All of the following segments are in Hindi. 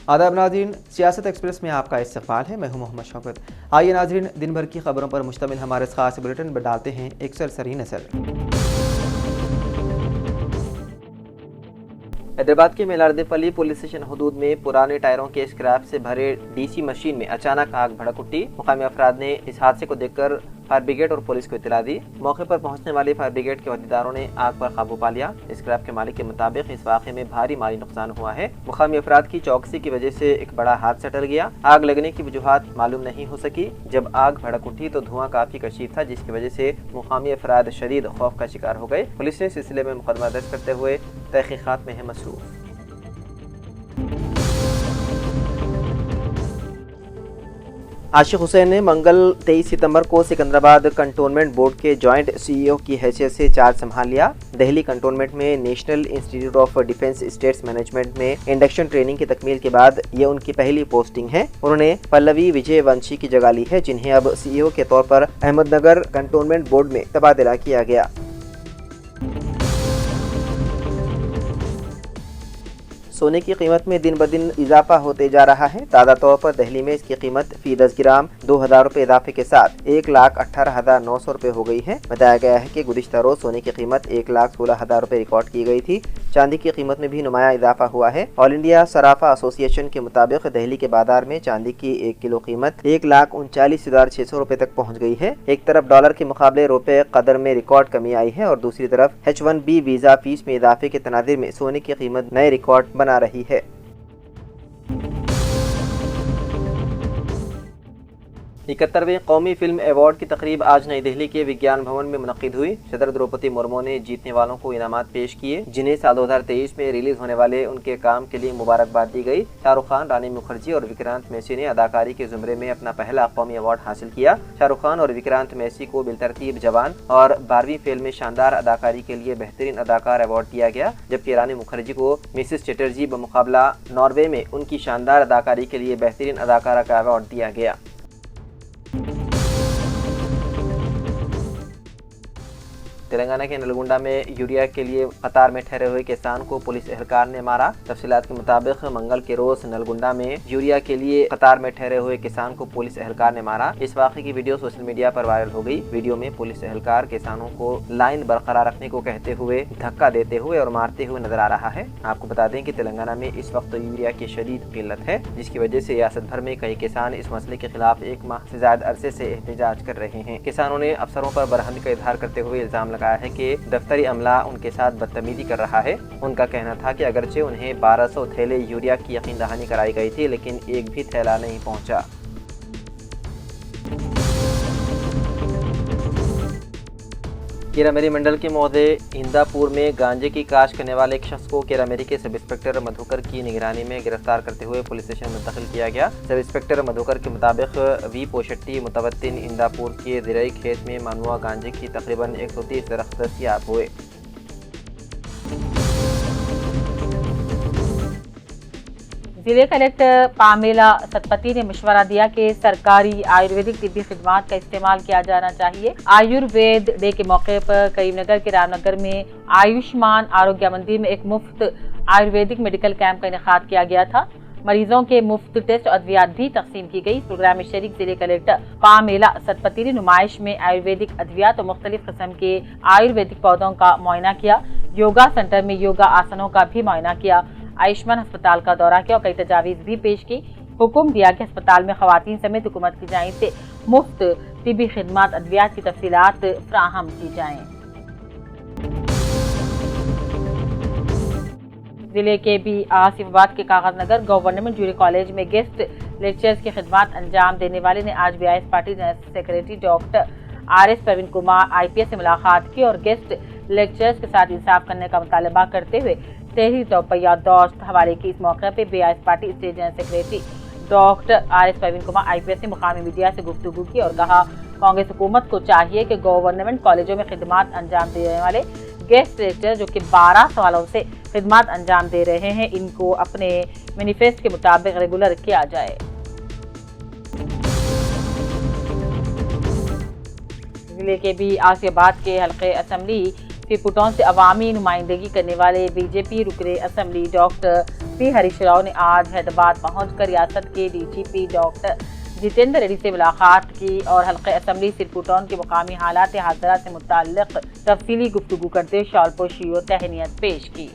आदाब नाज़रीन, सियासत एक्सप्रेस में आपका इस्तक़बाल है। मैं हूं मोहम्मद शौकत। आइए नाज़रीन, दिन भर की खबरों पर मुश्तमिल हमारे इस खास बुलेटिन पर डालते हैं एक सरसरी नज़र। हैदराबाद के मेलारदेपल्ली पुलिस स्टेशन हदूद में पुराने टायरों के स्क्रैप से भरे डीसी मशीन में अचानक आग भड़क उठी। मुकामी अफराद ने इस हादसे को देखकर फायर ब्रिगेड और पुलिस को इत्तला दी। मौके पर पहुंचने वाले फायर ब्रिगेड के वहदेदारों ने आग पर काबू पा लिया। स्क्रैप के मालिक के मुताबिक इस वाक़े में भारी माली नुकसान हुआ है। मुकामी अफराद की चौकसी की वजह से एक बड़ा हादसा टल गया। आग लगने की वजूहात मालूम नहीं हो सकी। जब आग भड़क उठी तो धुआं काफी कशीफ था, जिसकी वजह से मुकामी अफराद शदीद खौफ का शिकार हो गए। पुलिस ने सिलसिले में मुकदमा दर्ज करते हुए तहकीकात में है मसरूफ। आशिक हुसैन ने मंगल 23 सितंबर को सिकंदराबाद कंटोनमेंट बोर्ड के जॉइंट सीईओ की हैसियत से चार्ज संभाल लिया। दिल्ली कंटोनमेंट में national institute of defence states management में इंडक्शन ट्रेनिंग की तकमील के बाद ये उनकी पहली पोस्टिंग है। उन्होंने पल्लवी विजयवंशी की जगह ली है, जिन्हें अब सीईओ के तौर पर अहमदनगर कंटोनमेंट बोर्ड में तबादला किया गया। सोने की कीमत में दिन ब दिन इजाफा होते जा रहा है। ताज़ा तौर पर दिल्ली में इसकी कीमत फी 10 ग्राम 2000 रुपये इजाफे के साथ 1,18,900 रुपये हो गई है। बताया गया है कि गुज़िश्ता रोज सोने की कीमत 1,16,000 रुपये रिकॉर्ड की गई थी। चांदी की कीमत में भी नुमाया इजाफा हुआ है। ऑल इंडिया सराफा एसोसिएशन के मुताबिक दिल्ली के बाजार में चांदी की 1 किलो कीमत 1,39,600 रुपये तक पहुँच गई है। एक तरफ डॉलर के मुकाबले रुपये कदर में रिकॉर्ड कमी आई है और दूसरी तरफ H1B वीजा फीस में इजाफे के तनाज़ुर में सोने की कीमत नए रिकॉर्ड बना रही है। इकहत्तरवें कौमी फिल्म अवार्ड की तकरीब आज नई दिल्ली के विज्ञान भवन में मुनक्किद हुई। सदर द्रौपदी मुर्मू ने जीतने वालों को इनामात पेश किए, जिन्हें साल 2023 में रिलीज होने वाले उनके काम के लिए मुबारकबाद दी गई। शाहरुख खान, रानी मुखर्जी और विक्रांत मैसी ने अदाकारी के जुमरे में अपना पहला कौमी अवार्ड हासिल किया। शाहरुख खान और विक्रांत मैसी को बिलतरतीब जवान और 12वीं फेल में शानदार अदाकारी के लिए बेहतरीन अदाकार अवार्ड दिया गया, जबकि रानी मुखर्जी को मिसेस चटर्जी बमुकाबला नॉर्वे में उनकी शानदार अदाकारी के लिए बेहतरीन अदाकारा का अवार्ड दिया गया। तेलंगाना के नलगुंडा में यूरिया के लिए कतार में ठहरे हुए किसान को पुलिस एहलकार ने मारा। तफसीलात के मुताबिक मंगल के रोज नलगुंडा में यूरिया के लिए कतार में ठहरे हुए किसान को पुलिस एहलकार ने मारा। इस वाक़े की वीडियो सोशल मीडिया पर वायरल हो गई। वीडियो में पुलिस एहलकार किसानों को लाइन बरकरार रखने को कहते हुए धक्का देते हुए और मारते हुए नजर आ रहा है। आपको बता दें कि तेलंगाना में इस वक्त यूरिया की शदीद किल्लत है, जिसकी वजह से रियासत भर में कई किसान इस मसले के खिलाफ 1 माह से ज्यादा अरसे से एहतजाज कर रहे हैं। किसानों ने अफसरों पर बरहमी का इजहार करते हुए इल्जाम लगाया है कि दफ्तरी अमला उनके साथ बदतमीजी कर रहा है। उनका कहना था कि अगरचे उन्हें 1200 थैले यूरिया की यकीन दहानी कराई गई थी, लेकिन एक भी थैला नहीं पहुंचा। केरामेरी मंडल के मोहदे इंदापुर में गांजे की काश्त करने वाले एक शख्स को केरामेरी के सब इंस्पेक्टर मधुकर की निगरानी में गिरफ्तार करते हुए पुलिस स्टेशन मुंतकिल किया गया। सब इंस्पेक्टर मधुकर के मुताबिक वी पोशट्टी मुतवत्तिन इंदापुर के ज़िरई खेत में मनुआ गांजे की तकरीबन 130 दरख्त दस्तयाब हुए। जिले कलेक्टर पामेला सतपति ने मशवरा दिया कि सरकारी आयुर्वेदिक तिब्बी खिदमात का इस्तेमाल किया जाना चाहिए। आयुर्वेद डे के मौके पर करीमनगर के रामनगर में आयुष्मान आरोग्य मंदिर में एक मुफ्त आयुर्वेदिक मेडिकल कैंप का इनेकाद किया गया था। मरीजों के मुफ्त टेस्ट और अद्वियात भी तकसीम की गई। इस प्रोग्राम में शरीक जिले कलेक्टर पामेला सतपति ने नुमाइश में आयुर्वेदिक अद्वियात और मुख्तलिफ किस्म के आयुर्वेदिक पौधों का मुआयना किया। योगा सेंटर में योगा आसनों का भी मुआयना किया। आयुष्मान अस्पताल का दौरा किया और कई तजावीज़ भी पेश की। हुक्म दिया कि अस्पताल में खवातीन समेत हुकूमत की जानिब से मुफ्त तिब्बी खिदमात अद्वियात की तफसीलात फ्राहम की जाएं। जिले के भी आसिफाबाद के Kagaznagar government junior college में गेस्ट लेक्चर्स की खिदमात अंजाम देने वाले ने आज BRS party general secretary doctor RS Praveen Kumar IPS से मुलाकात की और गेस्ट लेक्चर्स के साथ इंसाफ करने का मुतालबा करते हुए तहरीर तौपैया दोस्त हवाले की। इस मौके पर BIS party state general secretary doctor RS Praveen Kumar IPS ने मुकामी मीडिया से गुफ्तगू की और कहा, कांग्रेस हुकूमत को चाहिए कि गवर्नमेंट कॉलेजों में खिदमात अंजाम देने वाले गेस्ट लेक्चर जो कि 12 सालों से खिदमात अंजाम दे रहे हैं, इनको अपने मैनिफेस्टो के मुताबिक रेगुलर किया जाए। जिले के भी आसियाबाद के हल्के असम्बली सिरपुटौन से अवामी नुमाइंदगी करने वाले बीजेपी रुकने assembly doctor P Harish Rao ने आज हैदराबाद पहुंचकर रियासत के डीजीपी डॉक्टर जितेंद्र रेड्डी से मुलाकात की और हल्के असम्बली सिरपुटौन के मुकामी हालात हाजरा से मुताल्लिक तफसीली गुफ्तगू करते शॉलपोशी और तहनीत पेश की।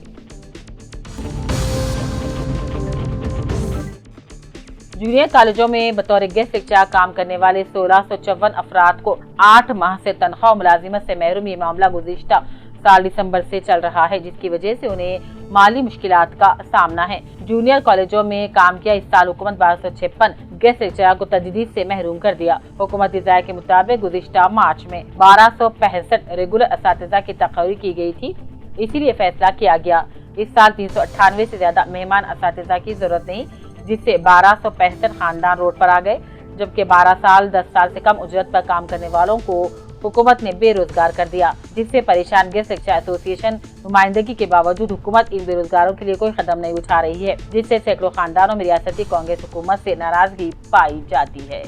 जूनियर कॉलेजों में बतौर गेस्ट लेक्चरर काम करने वाले 1654 अफराद को 8 माह से तनख्वाह और मुलाजिमत से महरूम ये मामला गुज़िश्ता साल दिसंबर से चल रहा है, जिसकी वजह से उन्हें माली मुश्किलात का सामना है। जूनियर कॉलेजों में काम किया इस साल हुकूमत 1256 गेस्ट लेक्चरर को तजदीद से महरूम कर दिया। हुकूमती ज़ाया के मुताबिक गुज़िश्ता मार्च में 1265 रेगुलर असातिज़ा की तकरीर की गई थी, इसीलिए फैसला किया गया। इस साल 398 से ज्यादा मेहमान असातिज़ा की जरूरत नहीं, जिससे 1265 खानदान रोड पर आ गए, जबकि 12 साल 10 साल से कम उजरत पर काम करने वालों को हुकूमत ने बेरोजगार कर दिया, जिससे परेशान गेस्ट लेक्चरर एसोसिएशन नुमाइंदगी के बावजूद हुकूमत इन बेरोजगारों के लिए कोई कदम नहीं उठा रही है, जिससे सैकड़ों खानदानों में रियासती कांग्रेस हुकूमत से नाराजगी पाई जाती है।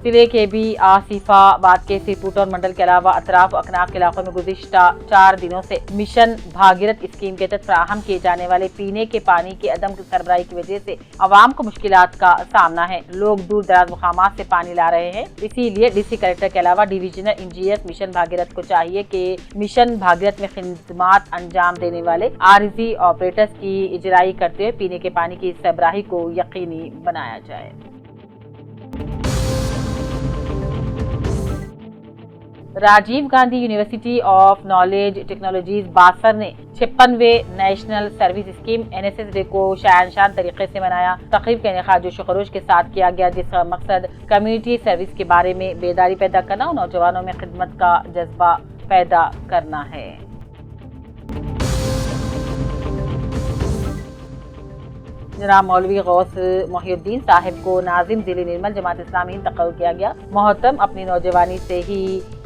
जिले के भी आसिफाबाद के सिरपुटौन मंडल के अलावा अतराफ अकनाफ के इलाकों में गुज़िश्ता 4 दिनों से मिशन भागीरथ स्कीम के तहत फराहम किए जाने वाले पीने के पानी की अदम सरबराही की वजह से आवाम को मुश्किलात का सामना है। लोग दूर दराज मुकामात से पानी ला रहे हैं, इसीलिए डीसी कलेक्टर के अलावा डिविजनल इंजीनियर मिशन भागीरथ को चाहिए कि मिशन भागीरथ में खिदमात अंजाम देने वाले आरजी ऑपरेटर्स की इजराई करते हुए पीने के पानी की सरबराही को यकीनी बनाया जाए। Rajiv Gandhi university of knowledge technologies Basar ने 56वें national service scheme NSS day को शान तरीके से मनाया। तकरीब का इनेकाद जोश खरोश के साथ किया गया, जिसका मकसद कम्युनिटी सर्विस के बारे में बेदारी पैदा करना और नौजवानों में खिदमत का जज्बा पैदा करना है। जनाब मौलवी गौस मोहिउद्दीन साहिब को नाजिम जिले निर्मल जमात इस्लामी तकर्रुर किया गया। मोहतरम अपनी नौजवानी से ही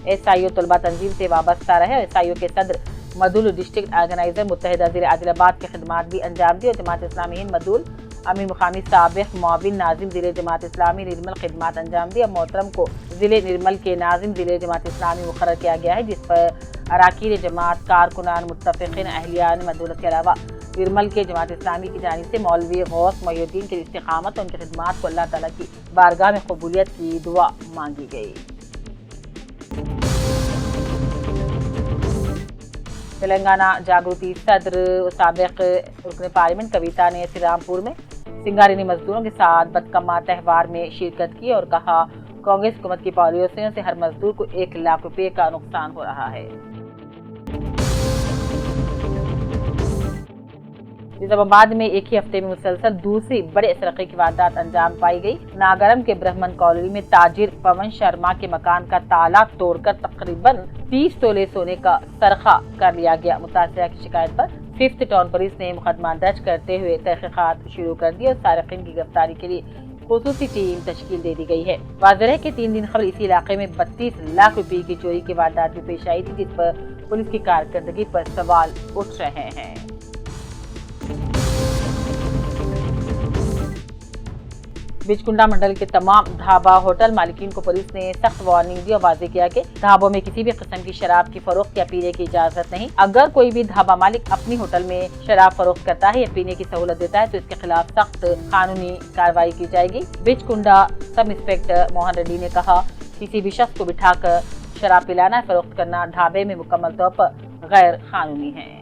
SIO तलबा तंजीम से वाबस्ता रहे और SIO के सदर मदुल डिस्ट्रिक्ट ऑर्गेनाइजर मुत्तहिदा ज़िले आदिलाबाद की खिदमात भी अंजाम दी और जमात इस्लामी हिंद मदुल अमीर मुकामी साबिक मुआविन नाजिम ज़िले जमात इस्लामी निर्मल खिदमात अंजाम दी। अब मोहतरम को ज़िले निर्मल के नाजिम ज़िले जमात इस्लामी मुकर्रर किया गया है, जिस पर अराकीन जमात, कारकुनान, मुत्तफ़िक़ीन, अहलियान मदुलत के अलावा निर्मल के जमात इस्लामी की जानिब से मौलवी गौस मोहिउद्दीन की इस्तिक़ामत और उनकी खिदमात को अल्लाह ताला की बारगाह में कबूलियत की दुआ मांगी गई। तेलंगाना जागृति सदर साबिक रुकन पार्लियामेंट कविता ने श्रीरामपुर में सिंगारेनी मजदूरों के साथ बदकम्मा त्यौहार में शिरकत की और कहा, कांग्रेस हुकूमत की पॉलिसियों से हर मजदूर को 1 लाख रुपए का नुकसान हो रहा है। निजामाबाद में एक ही हफ्ते में मुसलसल दूसरी बड़े सरक़े की वारदात अंजाम पाई गई। नागरम के ब्रह्मन कॉलोनी में ताजिर पवन शर्मा के मकान का ताला तोड़कर तकरीबन 30 तोले सोने का सरखा कर लिया गया। मुतासिरा की शिकायत पर 5th टाउन पुलिस ने मुकदमा दर्ज करते हुए तहकीकात शुरू कर दी और सारिकीन की गिरफ्तारी के लिए खुसूसी टीम तश्कील दे दी गई है। वाज़ेह है कि 3 दिन कबल इसी इलाके में 32 लाख रुपए की चोरी की वारदात भी पेश आई थी, जिस पर पुलिस की कारकर्दगी पर सवाल उठ रहे हैं। बिचकुंडा मंडल के तमाम ढाबा होटल मालिकीन को पुलिस ने सख्त वार्निंग दी और वाज़ेह किया कि ढाबों में किसी भी किस्म की शराब की फरोख्त या पीने की इजाजत नहीं। अगर कोई भी ढाबा मालिक अपनी होटल में शराब फरोख्त करता है या पीने की सहूलत देता है तो इसके खिलाफ सख्त कानूनी कार्रवाई की जाएगी। बिचकुंडा सब इंस्पेक्टर मोहन रेड्डी ने कहा, किसी भी शख्स को बिठाकर शराब पिलाना फरोख्त करना ढाबे में मुकम्मल तौर पर गैर कानूनी है।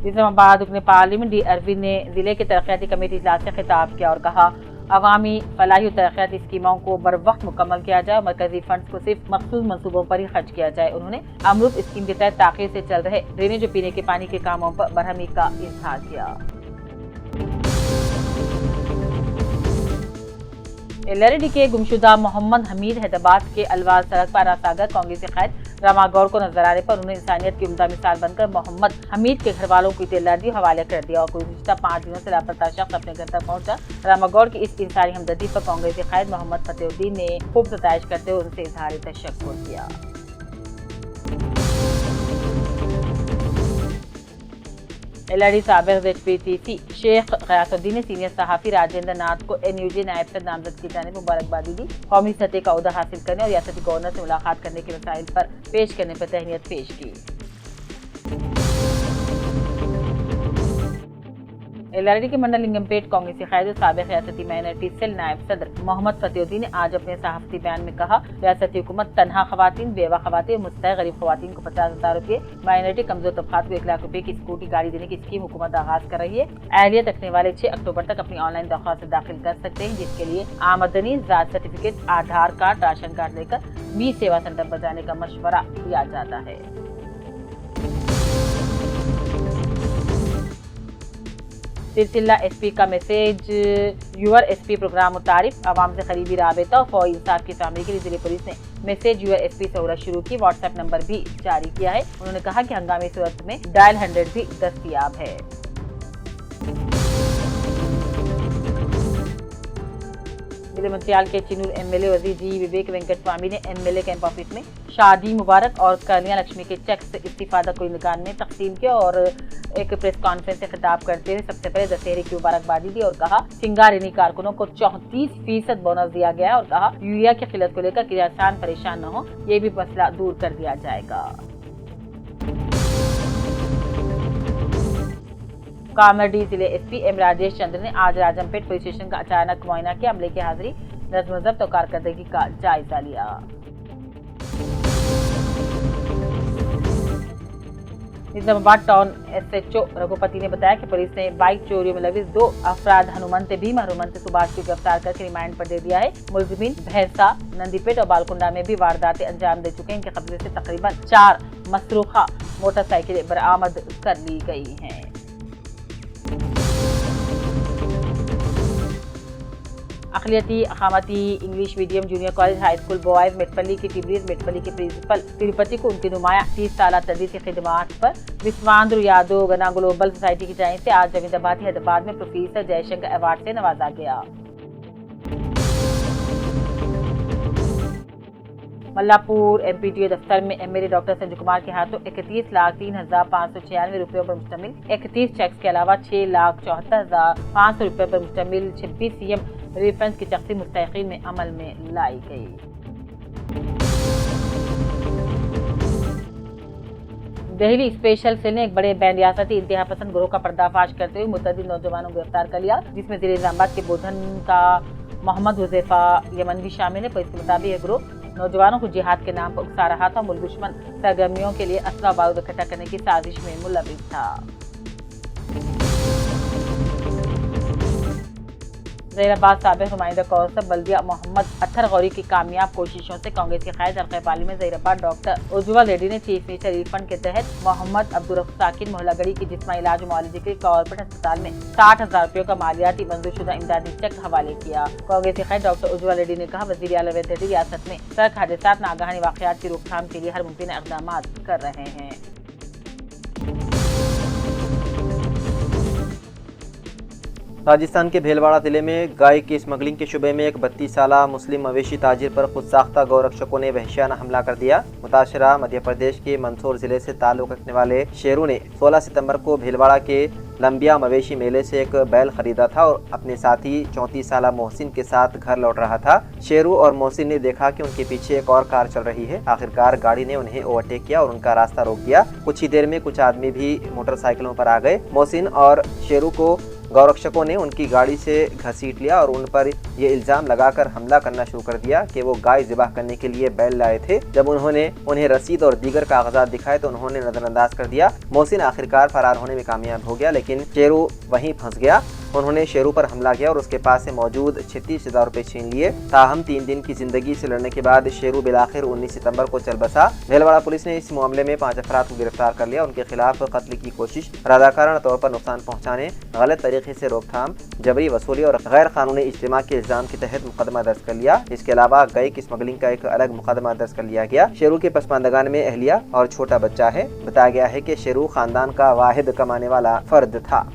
निजामाबाद रुकन पार्लियामेंट डी अरविंद ने जिले के तरक्याती कमेटी इजलास से खिताब किया और कहा, अवामी फलाही तरक्याती स्कीमों को बर वक्त मुकम्मल किया जाए और मरकजी फंड को सिर्फ मखसूस मनसूबों पर ही खर्च किया जाए। उन्होंने अमृत स्कीम के तहत ताख़ीर से चल रहे ड्रेनेज और पीने के पानी के कामों पर बरहमी का इजहार किया। LRD के गुमशुदा मोहम्मद हमीद हैदराबाद के अलवार सड़क पर अनासागर कांग्रेसी कैद रामा गौर को नजर आने पर उन्हें इंसानियत की उम्दा मिसाल बनकर मोहम्मद हमीद के घर वालों को इत्तला दी हवाले कर दिया और गुज़िश्ता 5 दिनों से लापता शख्स अपने घर तक पहुंचा। रामा गौर की इस इंसानी हमदर्दी पर कांग्रेसी कैद मोहम्मद फतेहुद्दीन ने खूब सताइश करते हुए उनसे इजहार तशक्कुर किया। LRD साबिक HPTC शेख गयासुद्दीन ने सीनियर सहाफी राजेंद्र नाथ को NUJ नायब सदर नामजद की जाने मुबारकबादी दी। कौमी सतह का ओहदा हासिल करने और रियासती गवर्नर से मुलाकात करने के वसाइल पर पेश करने पर तहनीत पेश की। LRD के मंडल लिंगमपेट कांग्रेसी कायदे साबिक रियासती माइनॉरिटी सेल नायब सदर मोहम्मद फतेहुद्दीन ने आज अपने सहाफती बयान में कहा, रियासती हुकूमत तनहा खवातीन, बेवा खवातीन और मुस्तैक गरीब खवातीन को 50,000 रुपये, माइनॉरिटी कमजोर तबकात को 1 लाख रुपए की स्कूटी गाड़ी देने की स्कीम हुकूमत आगाज कर रही है। अहलियत रखने वाले 6 अक्टूबर तक अपनी ऑनलाइन दरख्वास्त दाखिल कर सकते हैं, जिसके लिए आमदनी, जात सर्टिफिकेट, आधार कार्ड, राशन कार्ड लेकर मी सेवा सेंटर पर जाने का मशवरा दिया जाता है। सिलसिला SP का मैसेज यूर SP प्रोग्राम मुतारिफ, आवाम से करीबी राबता और फौरी इंसाफ की तामीर के लिए जिले पुलिस ने मैसेज यूर SP सहूलत शुरू की। व्हाट्सएप नंबर भी जारी किया है। उन्होंने कहा कि हंगामी सूरत में डायल 100 भी दस्तियाब है। जिले मंत्रियाल के चिनूर MLA वजीर जी विवेक वेंकट स्वामी ने MLA कैंप ऑफिस में शादी मुबारक और कन्या लक्ष्मी के चेक से इस्तीफादा कोई निकाल में तकसीम किया और एक प्रेस कॉन्फ्रेंस से खिताब करते हुए सबसे पहले दशहरे की मुबारकबादी दी और कहा, सिंगारेनी कारकुनों को 34% बोनस दिया गया है और कहा, यूरिया की किल्लत को लेकर किसान परेशान न हो, ये भी मसला दूर कर दिया जाएगा। कामरडी जिले SP M राजेश चंद्र ने आज राजमपेट पुलिस स्टेशन का अचानक मुआयना किया। अमले की हाजिरी, नज़्म ज़ब्त और कारकर्दगी का जायजा लिया। निजामाबाद टाउन SHO रघुपति ने बताया कि पुलिस ने बाइक चोरियों में लविस 2 अफराद हनुमंत भीम हनुमंत सुभाष को गिरफ्तार करके रिमांड पर दे दिया है। मुलजिमीन भैंसा, नंदीपेट और बालकुंडा में भी वारदातें अंजाम दे चुके हैं। इनके कब्जे से तकरीबन 4 मसरूखा मोटरसाइकिलें बरामद कर ली गई हैं। अखिलती अकामती English medium junior college high school boys Metpally की टिब्रीज मेटपल्ली के प्रिंसिपल तिरुपति को उनकी नुमाया 30 साल तदरीसी खिदमात पर विश्वांद्र यादव गना ग्लोबल सोसाइटी की जानिब से आज जमींदाबाद हैदराबाद में प्रोफेसर जयशंकर अवार्ड से नवाजा गया। मल्लापुर MPTO दफ्तर में MLA डॉक्टर संजय कुमार के हाथों 31,03,596 रुपयों पर मुश्तमिल 31 चेक्स के अलावा 6,74,500 रुपये पर मुश्तमिल 26 CM रिफंड्स की तकसीम मुस्तहिकीन में अमल में लाई गई। दिल्ली स्पेशल सेल ने एक बड़े बैन रियासती इंतहा पसंद गिरोह का पर्दाफाश करते हुए मुतअद्दिद नौजवानों को गिरफ्तार कर लिया, जिसमें जिले निजामाबाद के बोधन का मोहम्मद हुज़ैफा यमन भी शामिल है। पुलिस के मुताबिक यह गिरोह नौजवानों को जिहाद के नाम पर उकसा रहा था, मुल्क दुश्मन सरगर्मियों के लिए असला बारूद इकट्ठा करने की साजिश में मुलविस था। जहीराबाद साबिक नुमाइंदा कौंसल बल्दिया मोहम्मद अत्तर गौरी की कामयाब कोशिशों से कांग्रेस के कायद हल्का पार्लियामेंट जहीराबाद डॉक्टर उज्ज्वल रेड्डी ने चीफ मिनिस्टर रिलीफ फंड के तहत मोहम्मद अब्दुल साकिन मोहल्लागढ़ी की जिस्मानी इलाज मुआलजे के लिए कॉर्पोरेट अस्पताल में 60,000 रुपयों का मालियाती मंजूरशुदा इमदादी चेक हवाले किया। कांग्रेस के कायद डॉक्टर उज्ज्वल रेड्डी ने कहा, वज़ीर आला रेड्डी रियासत में सड़क हादसात नागहानी वाक़यात की रोकथाम के लिए हर मुमकिन इक़दाम कर रहे हैं। राजस्थान के भीलवाड़ा जिले में गाय की स्मगलिंग के शुबे में एक 32 साला मुस्लिम मवेशी ताजिर पर खुद साख्ता गौरक्षकों ने वहशियाना हमला कर दिया। मुताशरा मध्य प्रदेश के मंदसौर जिले से ताल्लुक रखने वाले शेरू ने 16 सितंबर को भीलवाड़ा के लंबिया मवेशी मेले से एक बैल खरीदा था और अपने साथी 34 साला मोहसिन के साथ घर लौट रहा था। शेरू और मोहसिन ने देखा कि उनके पीछे एक और कार चल रही है। आखिरकार गाड़ी ने उन्हें ओवरटेक किया और उनका रास्ता रोक दिया। कुछ ही देर में कुछ आदमी भी मोटरसाइकिलों पर आ गए। मोहसिन और शेरू को गौरक्षकों ने उनकी गाड़ी से घसीट लिया और उन पर ये इल्जाम लगाकर हमला करना शुरू कर दिया कि वो गाय ज़िबाह करने के लिए बैल लाए थे। जब उन्होंने उन्हें रसीद और दीगर कागजात दिखाए तो उन्होंने नजरअंदाज कर दिया। मोहसिन आखिरकार फरार होने में कामयाब हो गया, लेकिन शेरू वहीं फंस गया। उन्होंने शेरू पर हमला किया और उसके पास से मौजूद 36,000 रुपए छीन लिए। ताहम 3 दिन की जिंदगी से लड़ने के बाद शेरू बिलाखिर 19 सितंबर को चल बसा। भीलवाड़ा पुलिस ने इस मामले में 5 अफराद को गिरफ्तार कर लिया। उनके खिलाफ कत्ल की कोशिश, रज़ाकाराना तौर पर नुकसान पहुँचाने, गलत तरीके से रोकथाम, जबरी वसूली और गैर कानूनी इज्तिमा के इल्जाम के तहत मुकदमा दर्ज कर लिया। इसके अलावा गाय की स्मगलिंग का एक अलग मुकदमा दर्ज कर लिया गया। शेरू के पसमानदगान में अहलिया और छोटा बच्चा है। बताया गया है कि शेरू खानदान का वाहिद कमाने वाला फर्द था।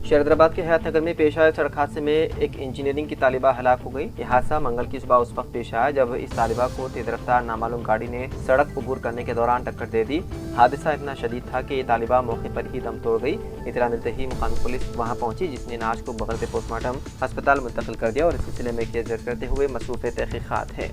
शहरदाबाद के हयात नगर में पेश आए सड़क हादसे में एक इंजीनियरिंग की तालिबा हलाक हो गई। यह हादसा मंगल की सुबह उस वक्त पेश आया जब इस तालिबा को तेज रफ्तार नामालूम गाड़ी ने सड़क अबूर करने के दौरान टक्कर दे दी। हादसा इतना शदीद था कि ये तालिबा मौके पर ही दम तोड़ गई। इतला मिलते ही मुकामी पुलिस वहां पहुंची, जिसने नाश को बगल से पोस्टमार्टम अस्पताल मुंतकिल कर दिया और इस सिलसिले में केस दर्ज करते हुए मसरूफ तहकीकात है।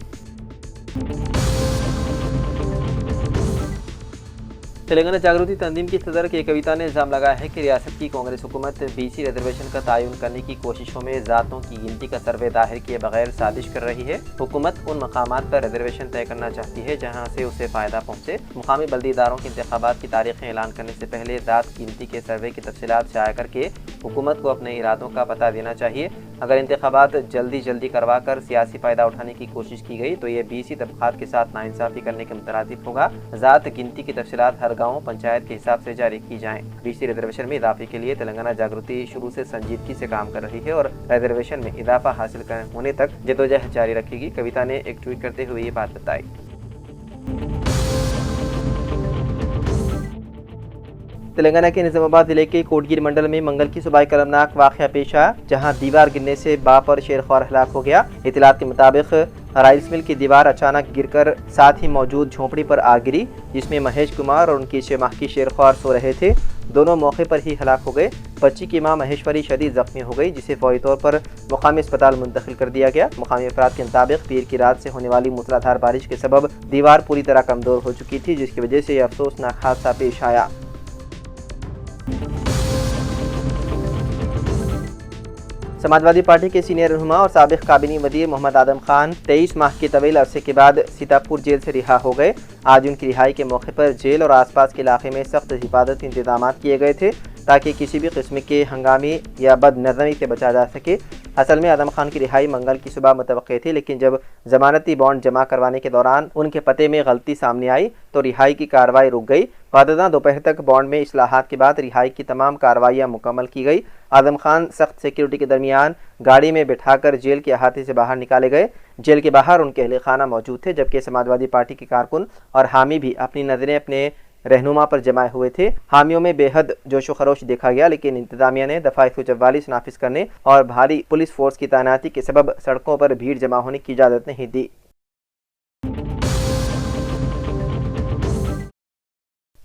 तेलंगाना जागृति तंजीम की सदर के कविता ने इल्ज़ाम लगाया है कि रियासत की कांग्रेस हुकूमत बीसी रिजर्वेशन का तयन करने की कोशिशों में ज़ातों की गिनती का सर्वे दाखिल किए बगैर साजिश कर रही है। हुकूमत उन मकामात पर रिजर्वेशन तय करना चाहती है जहां से उसे फ़ायदा पहुंचे। मुकामी बल्दी इदारों के इंतखाबात की तारीखें ऐलान करने से पहले ज़ात गिनती के सर्वे की तफसीलात शाया करके हुकूमत को अपने इरादों का पता देना चाहिए। अगर इंतखाबात जल्दी करवा कर सियासी फ़ायदा उठाने की कोशिश की गई तो ये बीसी तबक़ात के साथ नाइंसाफ़ी करने के मुतरादिफ होगा। ज़ात गिनती की तफसीलात हर गाँव पंचायत के हिसाब से जारी की जाएं। बीसी रिजर्वेशन में इजाफे के लिए तेलंगाना जागृति शुरू से संजीदगी से काम कर रही है और रिजर्वेशन में इजाफा हासिल होने तक जदोजहद जारी रखेगी। कविता ने एक ट्वीट करते हुए ये बात बताई। तेलंगाना के निजामाबाद जिले के कोटगिर मंडल में मंगल की सुबह कलमनाक वाक़या पेश आया, जहां दीवार गिरने से बाप और शेरख्वार हलाक हो गया। इतलात के मुताबिक राइस मिल की दीवार अचानक गिरकर साथ ही मौजूद झोंपड़ी पर आ गिरी, जिसमें महेश कुमार और उनकी 6 माह की शेरख्वार सो रहे थे। दोनों मौके पर ही हलाक हो गए। बच्ची की मां महेश्वरी शदीद जख्मी हो गई, जिसे फौरी तौर पर मुकामी अस्पताल मुंतकिल कर दिया गया। मुकामी अफराद के मुताबिक पीर की रात से होने वाली मूसलाधार बारिश के सबब दीवार पूरी तरह कमजोर हो चुकी थी, जिसकी वजह से यह अफसोसनाक हादसा पेश आया। समाजवादी पार्टी के सीनियर रहनुमा और साबिक काबिनी वज़ीर मोहम्मद आदम खान 23 माह के तवील अरसे के बाद सीतापुर जेल से रिहा हो गए। आज उनकी रिहाई के मौके पर जेल और आसपास के इलाके में सख्त हिफाजती इंतजाम किए गए थे ताकि किसी भी किस्म के हंगामी या बदनज़मी से बचा जा सके। असल में आदम खान की रिहाई मंगल की सुबह मुतवक्की थी, लेकिन जब जमानती बॉन्ड जमा करवाने के दौरान उनके पते में गलती सामने आई तो रिहाई की कार्रवाई रुक गई। वाददा दोपहर तक बॉन्ड में इस्लाहात के बाद रिहाई की तमाम कार्रवाइयाँ मुकम्मल की गई। आदम खान सख्त सिक्योरिटी के दरमियान गाड़ी में बिठाकर जेल के अहाते से बाहर निकाले गए। जेल के बाहर उनके अहले खाना मौजूद थे, जबकि समाजवादी पार्टी के कारकुन और हामी भी अपनी नज़रें अपने रहनुमा पर जमाए हुए थे। हामियों में बेहद जोशो खरोश देखा गया, लेकिन इंतजामिया ने दफ़ा 144 नाफिज करने और भारी पुलिस फोर्स की तैनाती के सबब सड़कों पर भीड़ जमा होने की इजाज़त नहीं दी।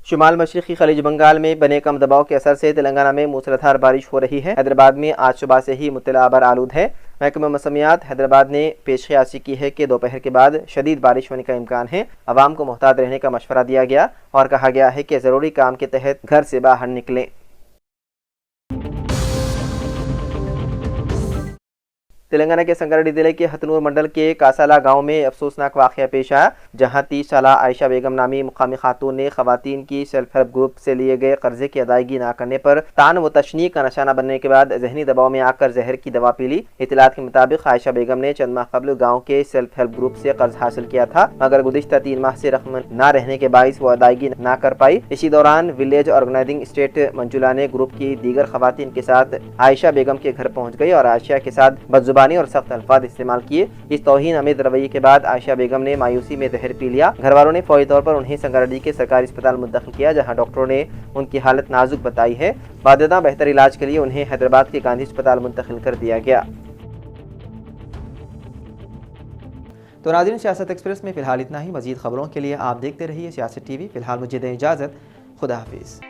शुमाल मशरक़ी खलीज बंगाल में बने कम दबाव के असर से तेलंगाना में मूसलाधार बारिश हो रही है। हैदराबाद में आज सुबह से ही मुत्तला अबर आलूद है। महकमा मौसमियात हैदराबाद ने पेशकयासी की है कि दोपहर के बाद शदीद बारिश होने का इम्कान है। अवाम को मोहतात रहने का मशवरा दिया गया और कहा गया है कि ज़रूरी काम के तहत घर से बाहर निकलें। तेलंगाना के संगारेड्डी जिले के हथनूर मंडल के कासाला गांव में अफसोसनाक वाक़या पेश आया, जहां 30 साला आयशा बेगम नामी मुकामी खातून ने खवातीन की सेल्फ हेल्प ग्रुप से लिए गए कर्जे की अदायगी न करने पर तान व तशनी का निशाना बनने के बाद जहनी दबाव में आकर जहर की दवा पी ली। इतलात के मुताबिक आयशा बेगम ने चंद माह कबल गाँव के सेल्फ हेल्प ग्रुप से कर्ज हासिल किया था, मगर गुज़िश्ता 3 माह से रकम न रहने के बाइस वो अदायगी न कर पाई। इसी दौरान विलेज ऑर्गेनाइजिंग स्टेट मंजुला ने ग्रुप की दीगर खवातीन के साथ आयशा बेगम के घर पहुँच गई और आयशा के साथ बदजुबानी और सख्त अल्फाज इस्तेमाल किए। इस तौहीन अमीद रवैये के बाद आयशा बेगम ने मायूसी में जहर पी लिया। घर वालों ने फौरी तौर पर उन्हें संगारेड्डी के सरकारी अस्पताल मुंतकिल किया, जहां डॉक्टरों ने उनकी हालत नाजुक बताई है। बाददा बेहतर इलाज के लिए उन्हें हैदराबाद के गांधी अस्पताल मुंतकिल कर दिया गया। तो नाज़रीन, सियासत एक्सप्रेस में फिलहाल इतना ही। मजीद खबरों के लिए आप देखते रहिए सियासत टीवी। फिलहाल मुझे दें इजाज़त। खुदा हाफिज़।